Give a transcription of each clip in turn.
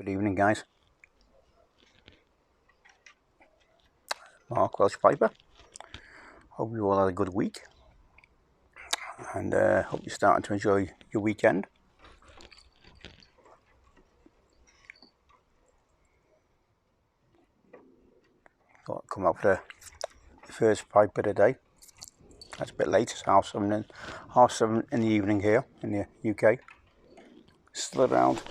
Good evening, guys. Mark Welsh Piper. Hope you all had a good week, and hope you're starting to enjoy your weekend. Thought I'd come out for the first pipe of the day. That's a bit late. It's half seven in the evening here in the UK. Still around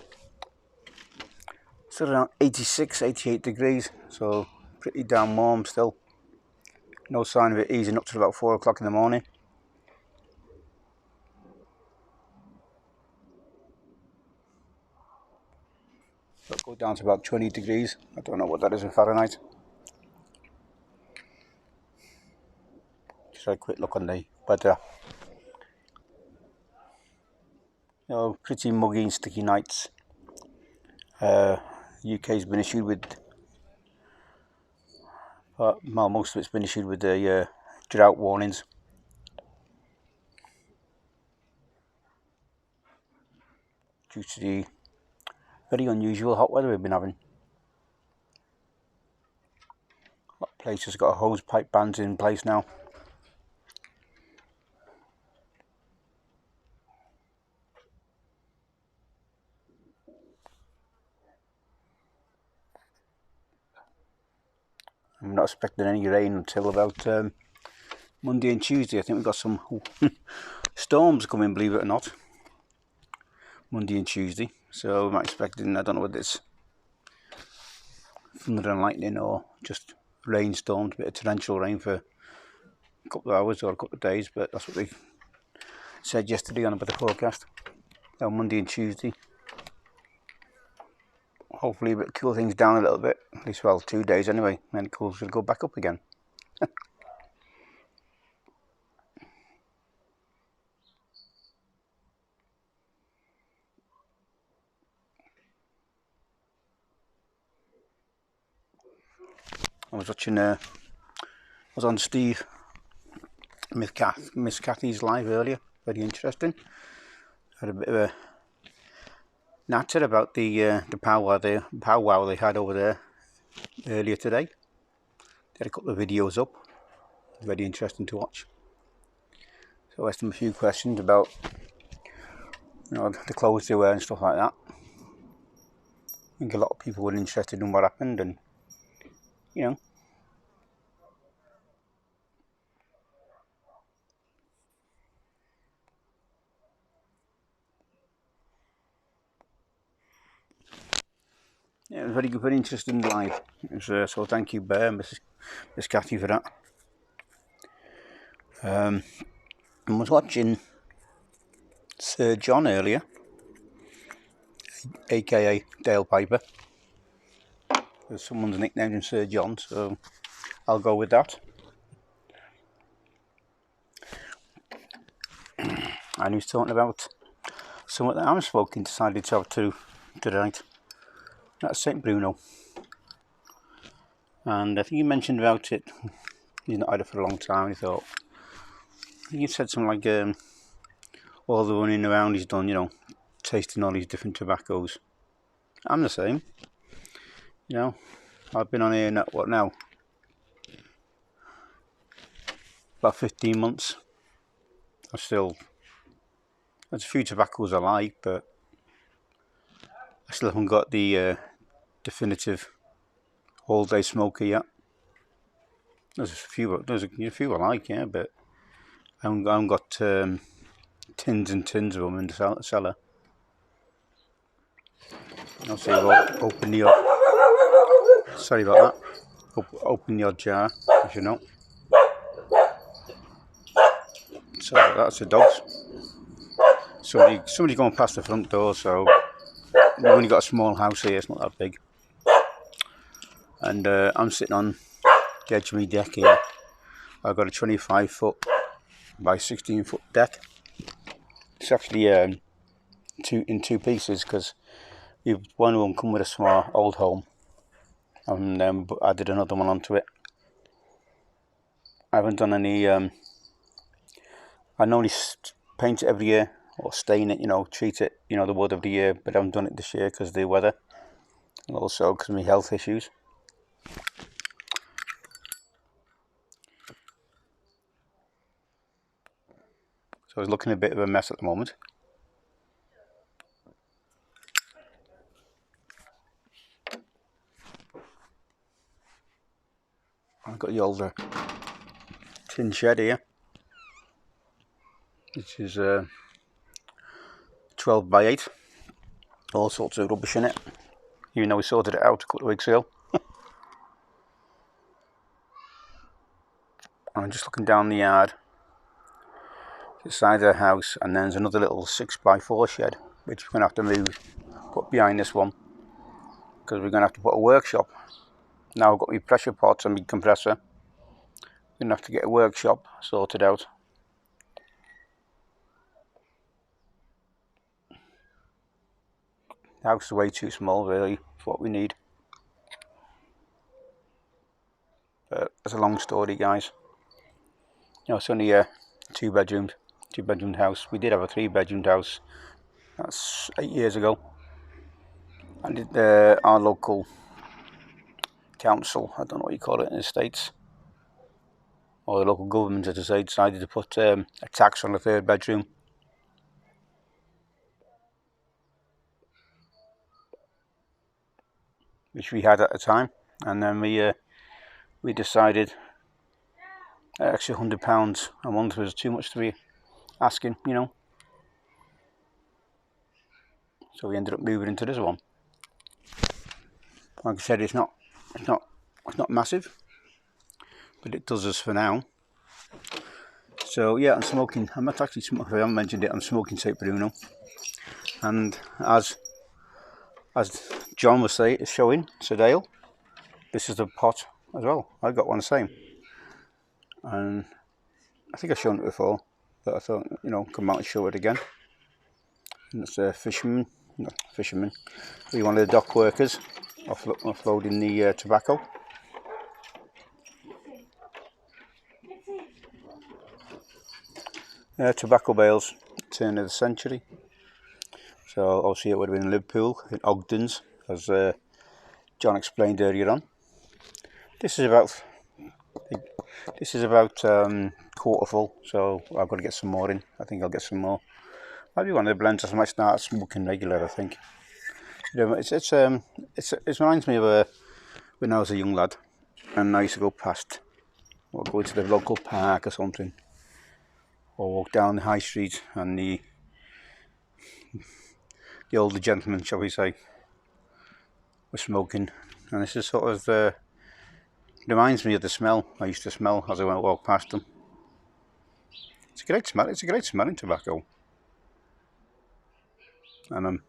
86, 88 degrees, so pretty damn warm still. No sign of it easing up to about 4 o'clock in the morning. It'll go down to about 20 degrees. I don't know what that is in Fahrenheit. Just had a quick look on the weather. Pretty muggy and sticky nights. UK's been issued with, most of it's been issued with the drought warnings. Due to the very unusual hot weather we've been having. A lot of places got hose pipe bans in place now. I'm not expecting any rain until about Monday and Tuesday. I think we've got some storms coming, believe it or not, Monday and Tuesday. So I'm not expecting, I don't know whether it's thunder and lightning or just rainstorms, a bit of torrential rain for a couple of hours or a couple of days, but that's what they said yesterday on a bit of forecast. Monday and Tuesday. Hopefully it'll cool things down a little bit, at least, well, 2 days anyway, then it will go back up again. I was watching, I was on Steve, Miss Cathy's live earlier, very interesting. Had a bit of a natter about the powwow they had over there earlier today. They had a couple of videos up, very interesting to watch. So I asked them a few questions about, the clothes they wear and stuff like that. I think a lot of people were interested in what happened, and yeah, it was very interesting live. So thank you, Miss Cathy, for that. I was watching Sir John earlier, aka Dale Piper. Someone's nicknamed him Sir John, so I'll go with that. And he was talking about someone that I'm smoking decided to have to tonight. That's St Bruno. And I think he mentioned about it. He's not had it for a long time. I think he said something like all the running around he's done, tasting all these different tobaccos. I'm the same. I've been on here now? About 15 months. There's a few tobaccos I like, but I still haven't got the definitive all-day smoker yet. There's a few I like, yeah, but I haven't got tins and tins of them in the cellar. I'll say open the odd. Sorry about that. Open the odd jar, as you know. So that's the dogs. Somebody going past the front door. So we've only got a small house here. It's not that big. And I'm sitting on the edge of my deck here. I've got a 25-foot by 16-foot deck. It's actually in two pieces, because one of them come with a small old home, and then added another one onto it. I haven't done any. I normally paint it every year or stain it, treat it, the wood every year, but I haven't done it this year because of the weather. and also because of my health issues. So it's looking a bit of a mess at the moment. I've got the older tin shed here, which is 12 by 8, all sorts of rubbish in it, even though we sorted it out a couple of weeks ago. I'm just looking down the yard, the side of the house, and then there's another little 6 by 4 shed, which we're going to have to move, put behind this one, because we're going to have to put a workshop. Now I've got my pressure pots and my compressor, we're going to have to get a workshop sorted out. The house is way too small really for what we need. But it's a long story, guys. You know, it's only a two bedroom house. We did have a 3-bedroom house. That's 8 years ago. And our local council, I don't know what you call it in the States, or the local government, as I say, decided to put a tax on the 3rd bedroom. Which we had at the time, and then we decided an extra £100 a month was too much to be asking, you know. So we ended up moving into this one. Like I said, it's not massive, but it does us for now. So yeah, I'm smoking. I'm not actually smoking. I haven't mentioned it. I'm smoking St Bruno, and as John was showing Sedale, this is the pot as well. I got one the same, and I think I've shown it before, but I thought, you know, come out and show it again. And it's a fisherman, be one of the dock workers offloading the tobacco. Tobacco bales, turn of the century. So obviously it would have been in Liverpool, in Ogden's, as John explained earlier on. This is about quarter full, so I've got to get some more in. I think I'll get some more. Might be one of the blends I might start smoking regular, I think. You know, it reminds me of when I was a young lad, and I used to go past, or go to the local park or something, or walk down the high street, and the older gentlemen, shall we say, were smoking, and this is sort of reminds me of the smell I used to smell as I went walk past them. It's a great smell. It's a great smelling tobacco, and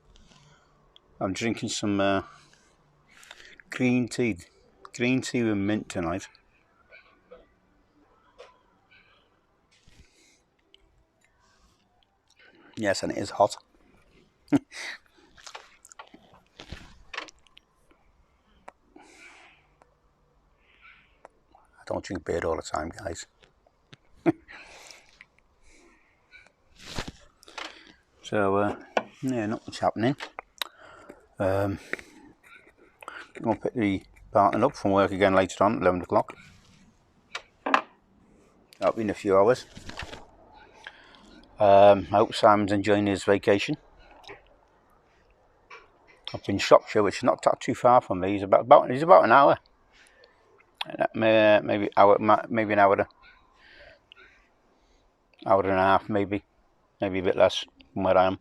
I'm drinking some green tea with mint tonight. Yes, and it is hot. I don't drink beer all the time, guys. So, yeah, not much happening. I'm going to pick the partner up from work again later on, 11 o'clock. That'll be in a few hours. I hope Simon's enjoying his vacation. Up in Shropshire, which is not too far from me. He's about an hour. Maybe an hour and a half, maybe a bit less from where I am.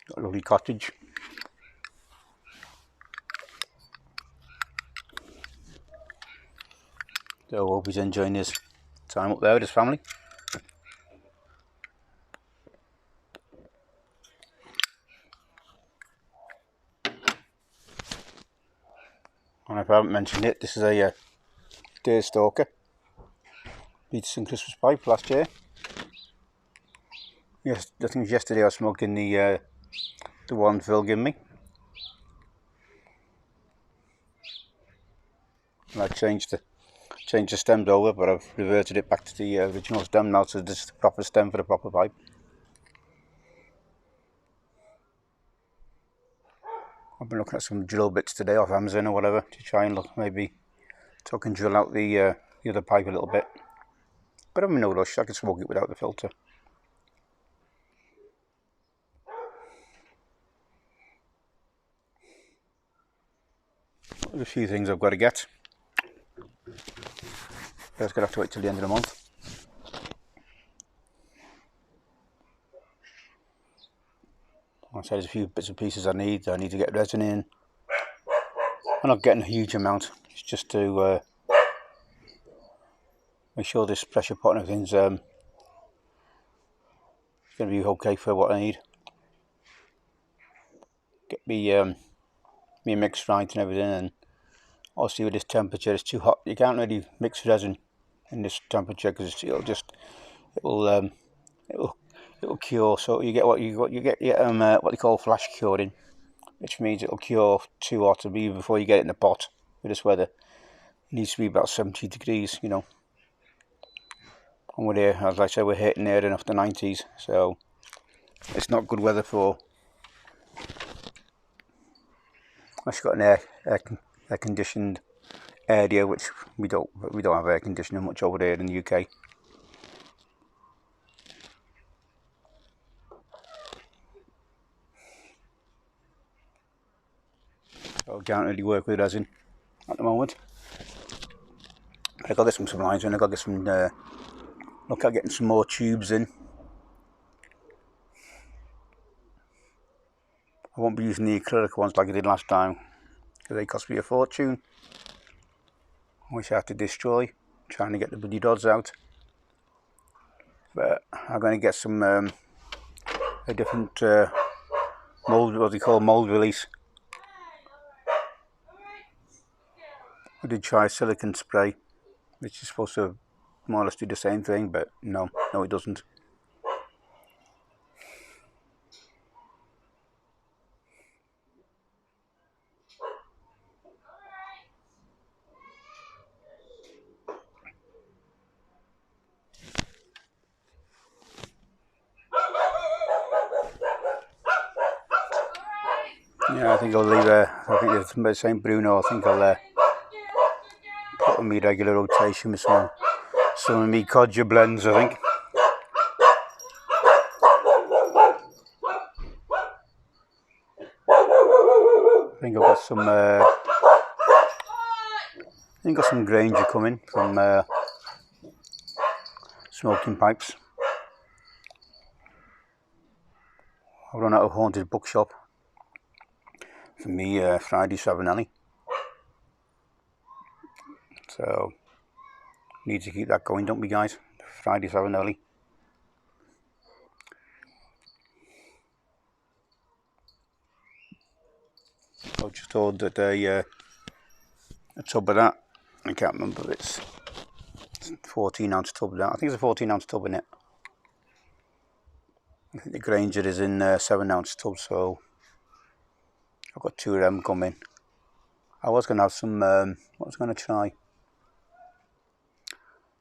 Got a lovely cottage. So I hope he's enjoying his time up there with his family. And if I haven't mentioned it, this is a deer stalker. Beat some Christmas pipe last year. Yes, I think it was yesterday I was smoking the one Phil gave me. And I changed the stems over, but I've reverted it back to the original stem now, so this is the proper stem for the proper pipe. I've been looking at some drill bits today off Amazon or whatever to try and look maybe so I can drill out the other pipe a little bit. But I'm in no rush, I can smoke it without the filter. There's a few things I've got to get. First, gonna have to wait till the end of the month. Like I said, there's a few bits and pieces I need to get resin in. I'm not getting a huge amount. It's just to make sure this pressure pot and everything's going to be okay for what I need. Get me mix right and everything, and obviously with this temperature it's too hot. You can't really mix resin in this temperature because it'll cure. So you get what they call flash curing, which means it'll cure too hot before you get it in the pot. With this weather, it needs to be about 70 degrees, you know. And we're here, as I said, we're hitting there enough the 90s, so it's not good weather for. I've got an air conditioned area, which we don't have air conditioning much over there in the UK. So I can't really work with resin at the moment. But I've got to get some lines in. I've got to get some look at getting some more tubes in. I won't be using the acrylic ones like I did last time because they cost me a fortune, which I had to destroy trying to get the bloody rods out. But I'm going to get some a different mold, what they call mold release. I did try silicone spray, which is supposed to more or less do the same thing, but no it doesn't. Yeah, I think I'll leave I think it's St Bruno. I think I'll put on my regular rotation with some of my codger blends, I think. I think I've got some Granger coming from Smoking Pipes. I run out of Haunted Bookshop for me Friday Savinelli, so need to keep that going, don't we guys? Friday Savinelli. I just ordered a tub of that. I can't remember if it's 14 ounce tub of that. I think it's a 14 ounce tub in it. I think the Granger is in 7 ounce tub, so I've got 2 of them coming. I was going to have some, what was I going to try?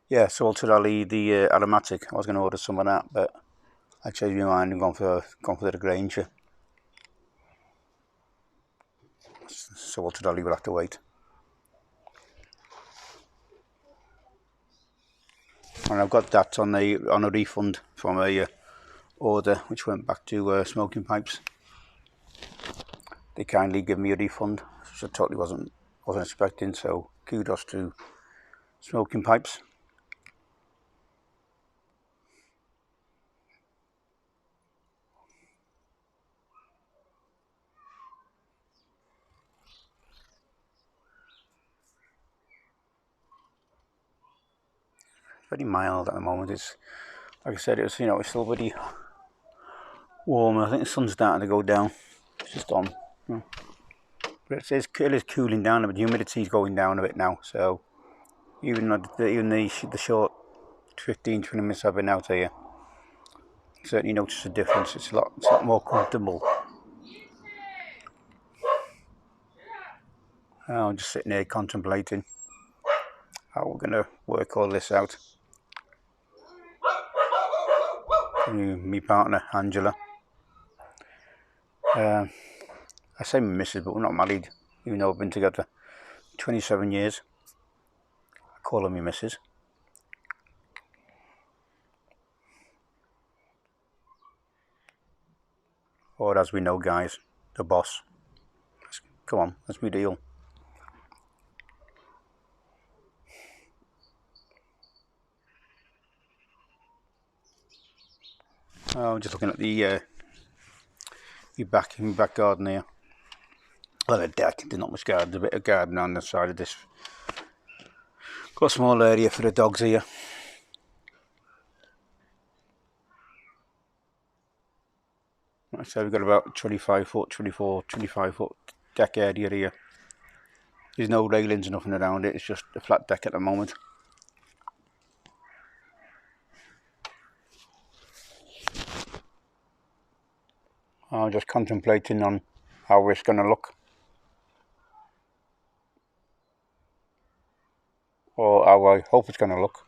Yeah, Saltarelli, the aromatic. I was going to order some of that, but I changed my mind and gone for the Granger. Saltarelli will have to wait. And I've got that on a refund from a order which went back to Smoking Pipes. They kindly give me a refund, which I totally wasn't expecting. So kudos to Smoking Pipes. Very mild at the moment. It's like I said, it's still pretty warm. I think the sun's starting to go down. It's just on. But it is cooling down a bit. The humidity's going down a bit now. So even the short 15-20 minutes I've been out here, certainly notice a difference. It's a lot more comfortable. I'm just sitting here contemplating how we're going to work all this out. My partner Angela, I I say my missus, but we're not married, even though we've been together 27 years. I call her my missus. Or as we know, guys, the boss. Come on, that's my deal. Oh, I'm just looking at the back garden here. Well, a deck. There's not much garden. There's a bit of garden on the side of this. Got a small area for the dogs here. Like I said, we've got about 25 foot, 24, 25 foot deck area here. There's no railings or nothing around it. It's just a flat deck at the moment. I'm just contemplating on how it's going to look. Or how I hope it's going to look.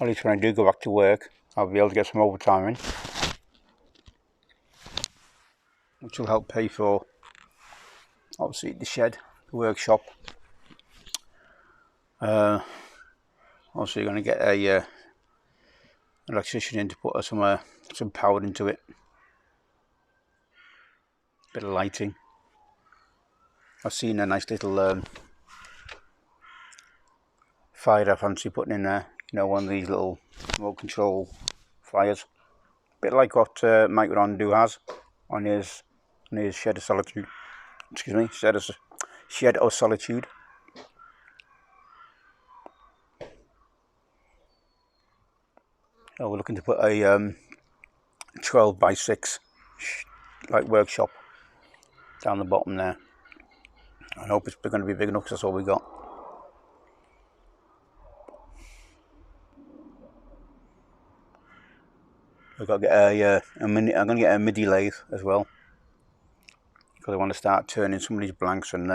At least when I do go back to work, I'll be able to get some overtime in, which will help pay for, obviously, the shed, the workshop. Also, you're going to get a electrician in to put some power into it. Bit of lighting. I've seen a nice little fire I fancy putting in there. You know, one of these little remote control fires. Bit like what Mike Rondu has on his Shed of Solitude. Excuse me, Shed of Solitude. So we're looking to put a 12 by 6 like workshop down the bottom there. I hope it's going to be big enough, because that's all we got. I've got to get I'm going to get a MIDI lathe as well, because I want to start turning some of these blanks and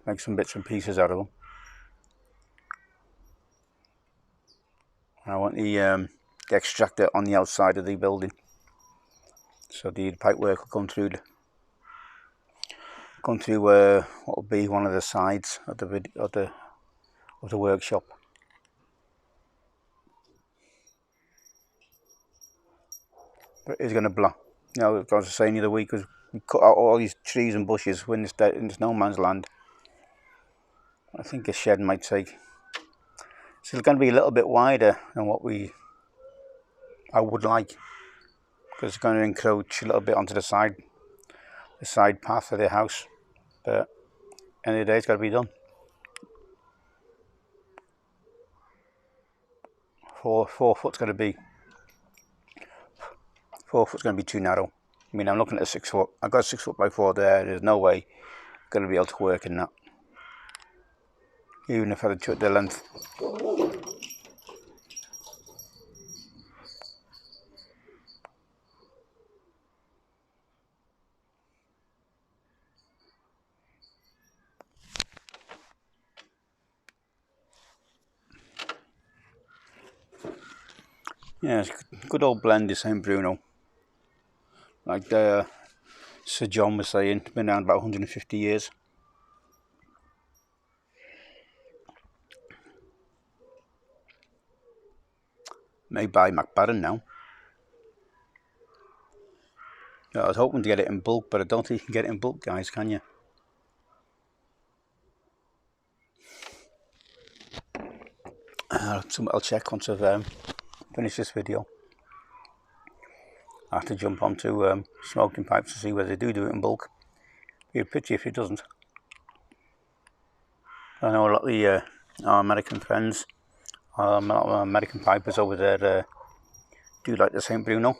make some bits and pieces out of them. And I want the extractor on the outside of the building, so the pipe work will come through what will be one of the sides of the workshop. But it's going to blow. You know, as I was saying the other week, we cut out all these trees and bushes when it's in this no man's land. I think a shed might take. So it's going to be a little bit wider than what I would like, because it's going to encroach a little bit onto the side path of the house. But end of the day, it's got to be done. 4 foot's going to be 4 foot's going to be too narrow. I mean, I'm looking at a 6 foot. I've got a 6 foot by 4 there. There's no way I'm going to be able to work in that, even if I had to cut the length. Yeah, it's a good old blend of St Bruno. Like Sir John was saying, it's been around about 150 years. Made by McBaron now. Yeah, I was hoping to get it in bulk, but I don't think you can get it in bulk, guys, can you? I'll check once I've finished this video. I have to jump onto smoking pipes to see whether they do it in bulk. Be a pity if it doesn't. I know a lot of our American friends, a lot of our American pipers over there do like the St Bruno.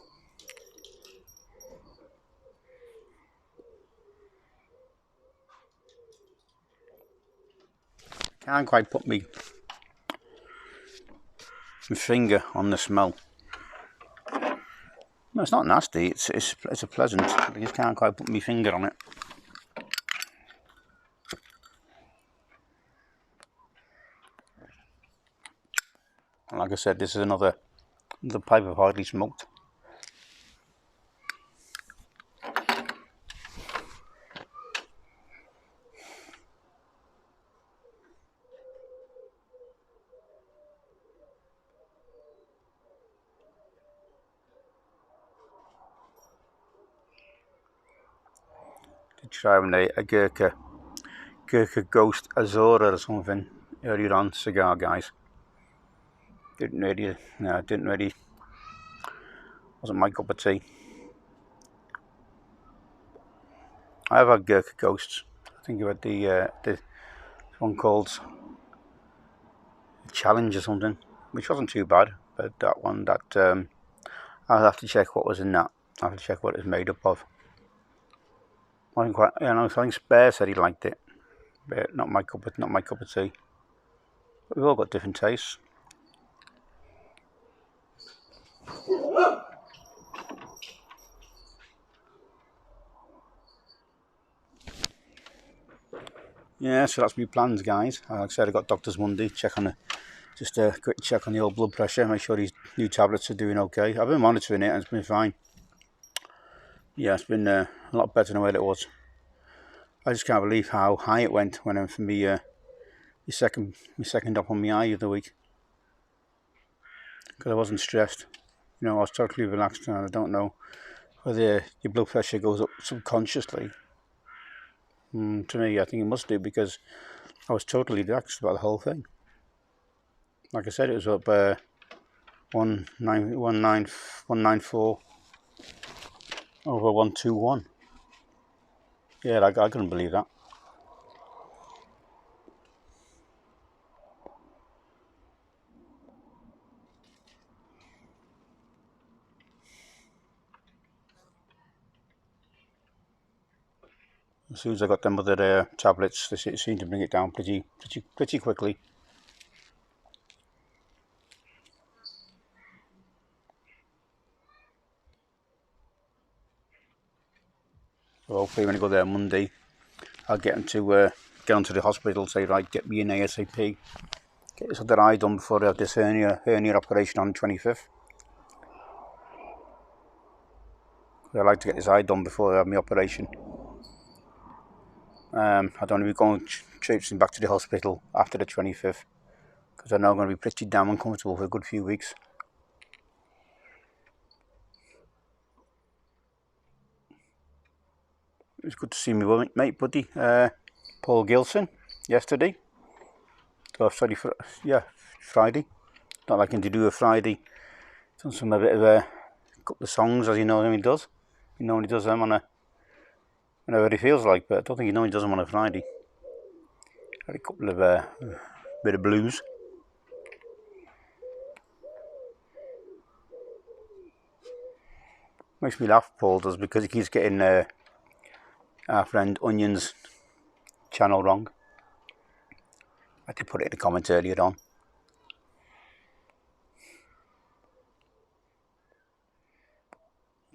Can't quite put my finger on the smell. No, it's not nasty. It's a pleasant. I just can't quite put my finger on it. And like I said, this is another pipe I've hardly smoked. To try a Gurkha Ghost Azora or something earlier on, cigar guys. Didn't really, wasn't my cup of tea. I have had Gurkha Ghosts. I think about the one called Challenge or something, which wasn't too bad, but that one, I'll have to check what was in that. I'll have to check what it's made up of. I think quite, I think Spare said he liked it, but not my cup of tea. But we've all got different tastes. Yeah, so that's my plans, guys. Like I said, I got doctor's Monday. Just a quick check on the old blood pressure. Make sure these new tablets are doing okay. I've been monitoring it and it's been fine. Yeah, it's been a lot better than what it was. I just can't believe how high it went when I went for my second up on my eye of the week. Because I wasn't stressed. I was totally relaxed, and I don't know whether your blood pressure goes up subconsciously. To me, I think it must do, because I was totally relaxed about the whole thing. Like I said, it was up 194 over 121. Yeah, I couldn't believe that. As soon as I got them other tablets, they seemed to bring it down pretty quickly. So hopefully when I go there Monday, I'll get them to get onto the hospital, say, right, get me in ASAP. Get this other eye done before I have this hernia operation on the 25th. I like to get this eye done before I have my operation. I don't want to be going traipsing back to the hospital after the 25th, because I know I'm going to be pretty damn uncomfortable for a good few weeks. It was good to see my mate buddy, Paul Gilson, yesterday. Oh, sorry, Friday. Not liking to do a Friday. Done a bit of a couple of songs, as he normally does. He normally does them whenever he feels like, but I don't think he normally does them on a Friday. Had a couple of bit of blues. Makes me laugh, Paul does, because he keeps getting our friend Onion's channel wrong. I did put it in the comments earlier on.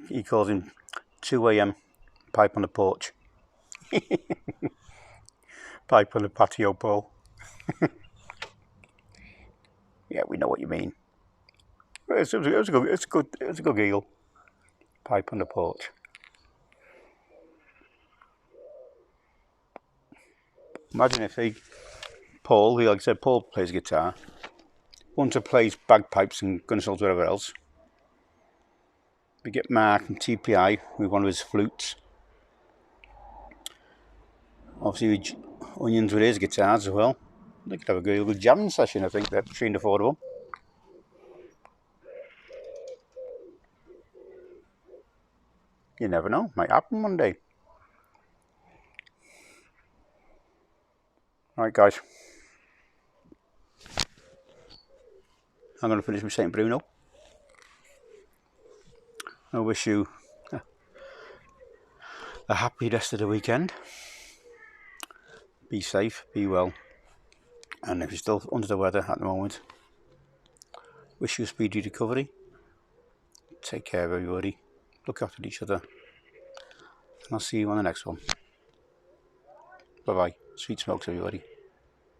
He calls him 2 a.m. pipe on the porch. Pipe on the patio, Paul. Yeah, we know what you mean. It's a good giggle. Pipe on the porch. Imagine if Paul, like I said, Paul plays guitar. Hunter plays bagpipes and gunshots, whatever else. We get Mark from TPI with one of his flutes. Obviously, Onions with his guitars as well. They could have a good jamming session, I think, between the four of them. You never know, might happen one day. Alright, guys. I'm going to finish with St Bruno. I wish you a happy rest of the weekend. Be safe, be well. And if you're still under the weather at the moment, wish you a speedy recovery. Take care of everybody. Look after each other. And I'll see you on the next one. Bye bye. Sweet smokes, everybody.